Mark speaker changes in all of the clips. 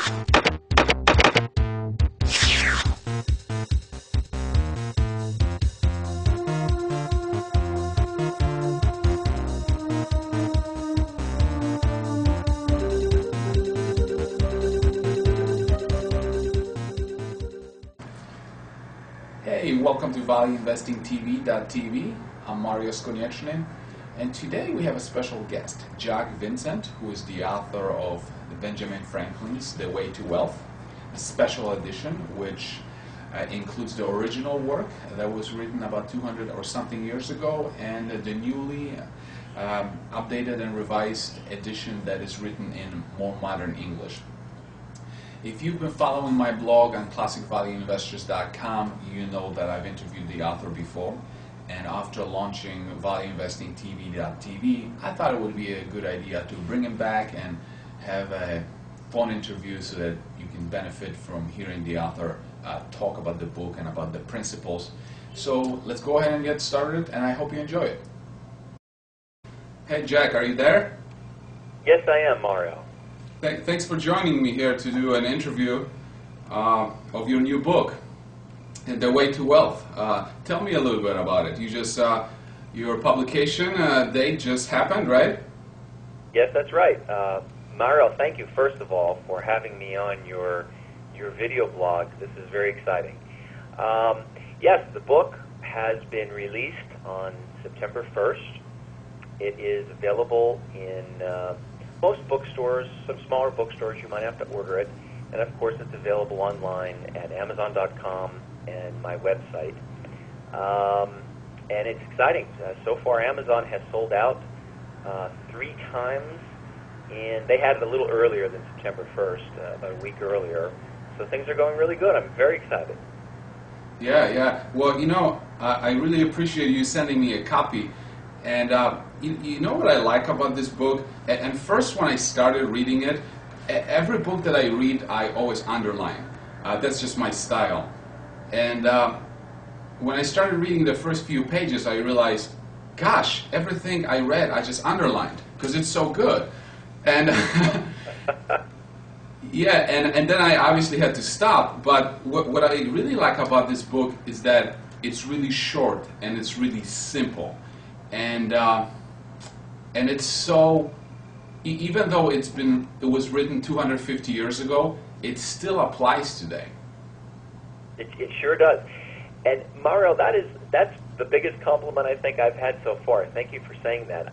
Speaker 1: Hey, welcome to ValueInvestingTV.tv. I'm Mario Skonieczny, and today we have a special guest, Jack Vincent, who is the author of Benjamin Franklin's The Way to Wealth, a special edition which includes the original work that was written about 200 or something years ago, and the newly updated and revised edition that is written in more modern English. If you've been following my blog on ClassicValueInvestors.com, you know that I've interviewed the author before, and after launching ValueInvestingTV.tv, I thought it would be a good idea to bring him back and have a phone interview so that you can benefit from hearing the author talk about the book and about the principles. So let's go ahead and get started, and I hope you enjoy it. Hey Jack, are you there?
Speaker 2: Yes, I am, Mario.
Speaker 1: Thanks for joining me here to do an interview of your new book, The Way to Wealth. Tell me a little bit about it. Your publication date just happened, right?
Speaker 2: Yes, that's right. Mario, thank you, first of all, for having me on your video blog. This is very exciting. Yes, the book has been released on September 1st. It is available in most bookstores, some smaller bookstores. You might have to order it, and of course it's available online at Amazon.com and my website. And it's exciting. So far Amazon has sold out 3 times, and they had it a little earlier than September 1st, about a week earlier. So things are going really good. I'm very excited.
Speaker 1: Yeah. Well, you know, I really appreciate you sending me a copy. And you know what I like about this book? And first, when I started reading it, every book that I read, I always underline. That's just my style. And when I started reading the first few pages, I realized, gosh, everything I read, I just underlined because it's so good. And yeah, and then I obviously had to stop. But what I really like about this book is that it's really short and it's really simple. And it's so, even though it was written 250 years ago, it still applies today.
Speaker 2: It sure does. And Mario, that's the biggest compliment I think I've had so far. Thank you for saying that.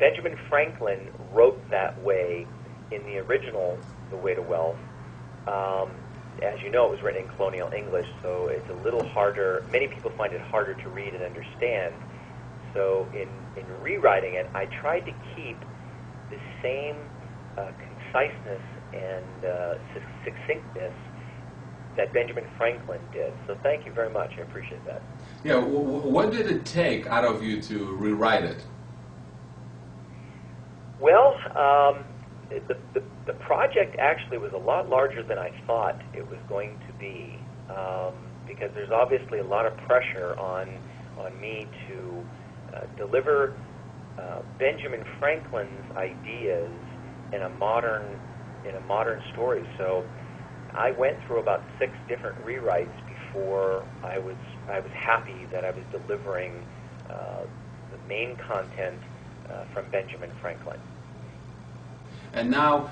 Speaker 2: Benjamin Franklin wrote that way in the original The Way to Wealth. As you know, it was written in colonial English, so it's a little harder. Many people find it harder to read and understand. So in rewriting it, I tried to keep the same conciseness and succinctness that Benjamin Franklin did. So thank you very much. I appreciate that.
Speaker 1: Yeah. What did it take out of you to rewrite it?
Speaker 2: Well, the project actually was a lot larger than I thought it was going to be, because there's obviously a lot of pressure on me to deliver Benjamin Franklin's ideas in a modern story. So I went through about 6 different rewrites before I was happy that I was delivering the main content from Benjamin Franklin.
Speaker 1: And now,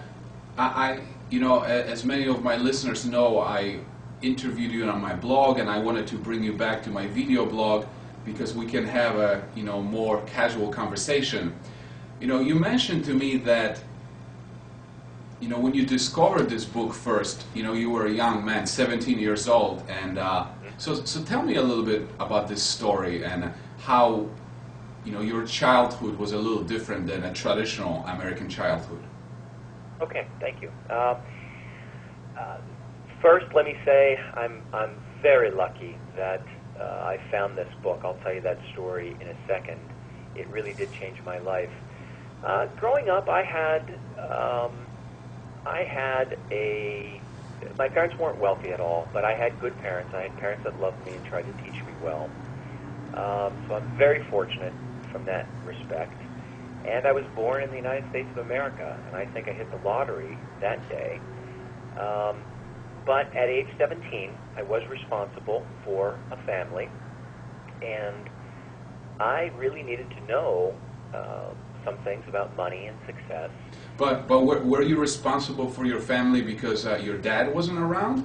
Speaker 1: as many of my listeners know, I interviewed you on my blog, and I wanted to bring you back to my video blog because we can have a more casual conversation. You mentioned to me that when you discovered this book first, you were a young man, 17 years old, and so tell me a little bit about this story and how your childhood was a little different than a traditional American childhood.
Speaker 2: Okay, thank you. First, let me say I'm very lucky that I found this book. I'll tell you that story in a second. It really did change my life. Growing up, my parents weren't wealthy at all, but I had good parents. I had parents that loved me and tried to teach me well. So I'm very fortunate from that respect. And I was born in the United States of America, and I think I hit the lottery that day. But at age 17, I was responsible for a family, and I really needed to know some things about money and success.
Speaker 1: But were you responsible for your family because your dad wasn't around?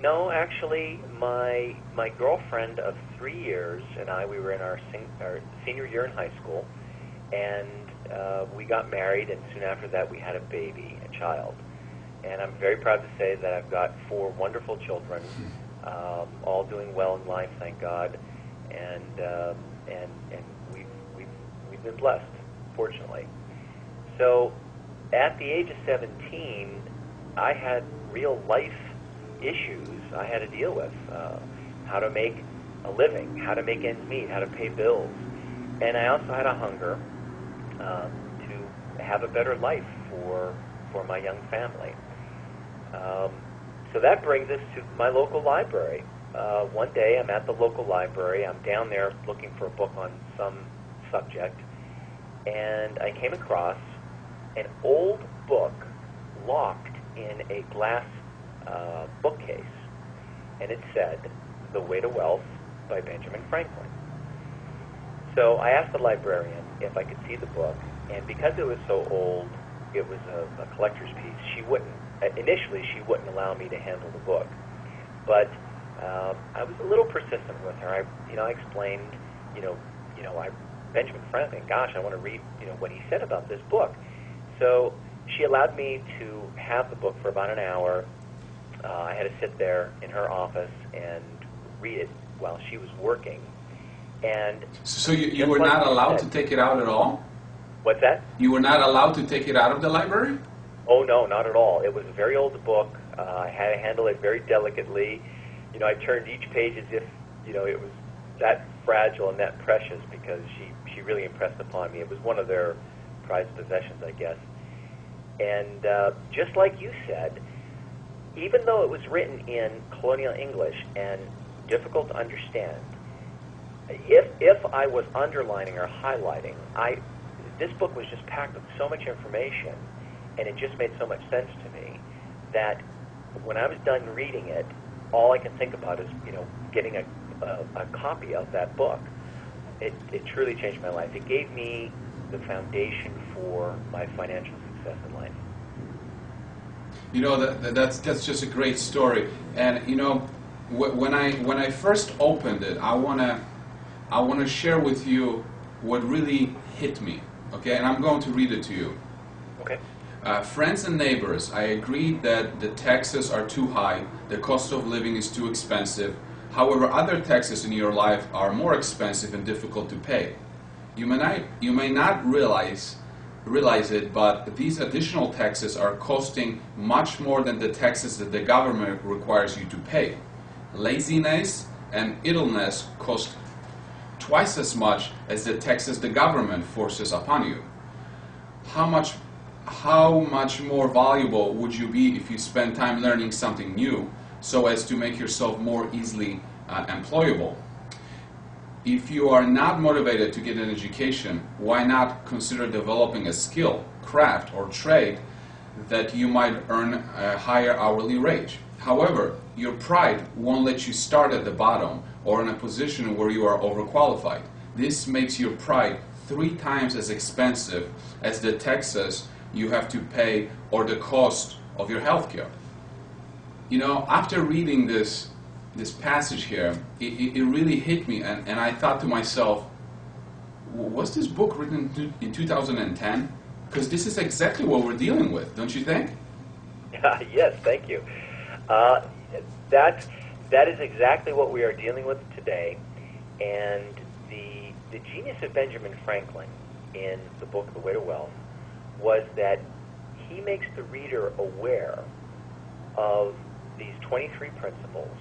Speaker 2: No, actually, my girlfriend of 3 years and I, we were in our senior year in high school, and we got married, and soon after that we had a baby, a child. And I'm very proud to say that I've got 4 wonderful children, all doing well in life, thank God, and we've been blessed, fortunately. So, at the age of 17, I had real life issues I had to deal with: how to make a living, how to make ends meet, how to pay bills, and I also had a hunger to have a better life for my young family. So that brings us to my local library. One day I'm at the local library, I'm down there looking for a book on some subject, and I came across an old book locked in a glass bookcase, and it said, "The Way to Wealth" by Benjamin Franklin. So I asked the librarian if I could see the book, and because it was so old, it was a collector's piece, initially she wouldn't allow me to handle the book. But I was a little persistent with her. I explained, Benjamin Franklin, gosh, I want to read, what he said about this book. So she allowed me to have the book for about an hour. I had to sit there in her office and read it while she was working. And
Speaker 1: so you were not allowed to take it out at all?
Speaker 2: What's that?
Speaker 1: You were not allowed to take it out of the library?
Speaker 2: Oh, no, not at all. It was a very old book. I had to handle it very delicately. I turned each page as if, it was that fragile and that precious, because she really impressed upon me. It was one of their prized possessions, I guess. And just like you said, even though it was written in colonial English and difficult to understand, if I was underlining or highlighting, this book was just packed with so much information, and it just made so much sense to me that when I was done reading it, all I can think about is, getting a copy of that book. It truly changed my life. It gave me the foundation for my financial success in life.
Speaker 1: That's just a great story. And when I first opened it, I wanna share with you what really hit me. Okay, and I'm going to read it to you.
Speaker 2: Okay.
Speaker 1: Friends and neighbors, I agreed that the taxes are too high, the cost of living is too expensive. However, other taxes in your life are more expensive and difficult to pay. You may not realize it, but these additional taxes are costing much more than the taxes that the government requires you to pay. Laziness and idleness cost twice as much as the taxes the government forces upon you. How much more valuable would you be if you spend time learning something new so as to make yourself more easily employable? If you are not motivated to get an education, why not consider developing a skill, craft, or trade that you might earn a higher hourly wage? However, your pride won't let you start at the bottom or in a position where you are overqualified. This makes your pride 3 times as expensive as the taxes you have to pay or the cost of your health care. After reading this passage here, it really hit me, and I thought to myself, was this book written in 2010? Because this is exactly what we're dealing with, don't you think?
Speaker 2: Yes, thank you. That is exactly what we are dealing with today, and the genius of Benjamin Franklin in the book The Way to Wealth was that he makes the reader aware of these 23 principles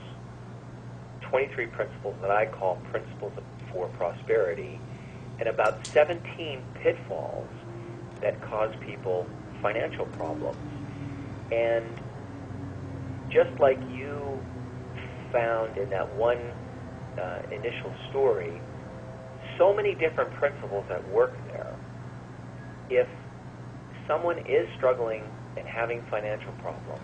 Speaker 2: that I call principles for prosperity, and about 17 pitfalls that cause people financial problems. And just like you found in that one initial story, so many different principles at work there. If someone is struggling and having financial problems,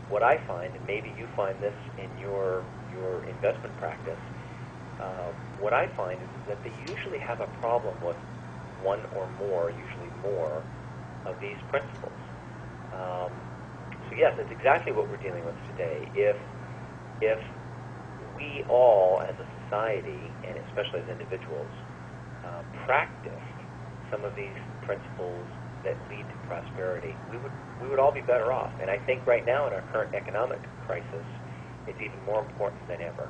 Speaker 2: What I find, and maybe you find this in your investment practice, what I find is that they usually have a problem with one or more, usually more, of these principles. So yes, that's exactly what we're dealing with today. If we all, as a society, and especially as individuals, practiced some of these principles that lead to prosperity, we would all be better off. And I think right now in our current economic crisis, it's even more important than ever.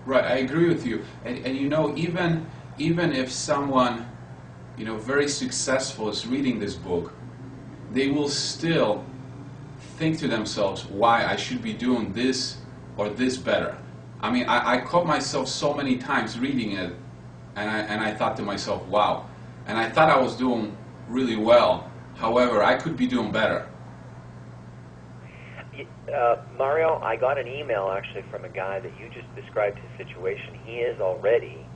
Speaker 1: Right, I agree with you. And you know, even if someone, you know, very successful is reading this book, they will still think to themselves why I should be doing this or this better. I mean, I caught myself so many times reading it, and I thought to myself, wow. And I thought I was doing really well. However, I could be doing better.
Speaker 2: Mario, I got an email actually from a guy that you just described his situation. He is already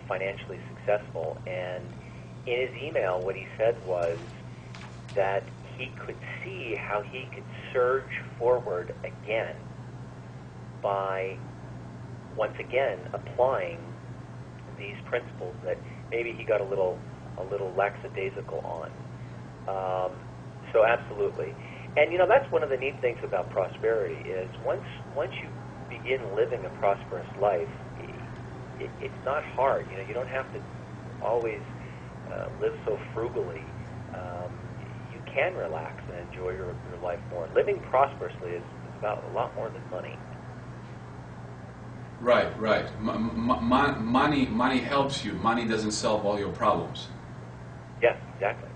Speaker 2: financially successful, and in his email what he said was that he could see how he could surge forward again by once again applying these principles that maybe he got a little lackadaisical on. So absolutely. And you know, that's one of the neat things about prosperity is once you begin living a prosperous life, it's not hard. You know, you don't have to always live so frugally. You can relax and enjoy your life more. Living prosperously is about a lot more than money.
Speaker 1: Right, right. Money helps you. Money doesn't solve all your problems.
Speaker 2: Yes, exactly.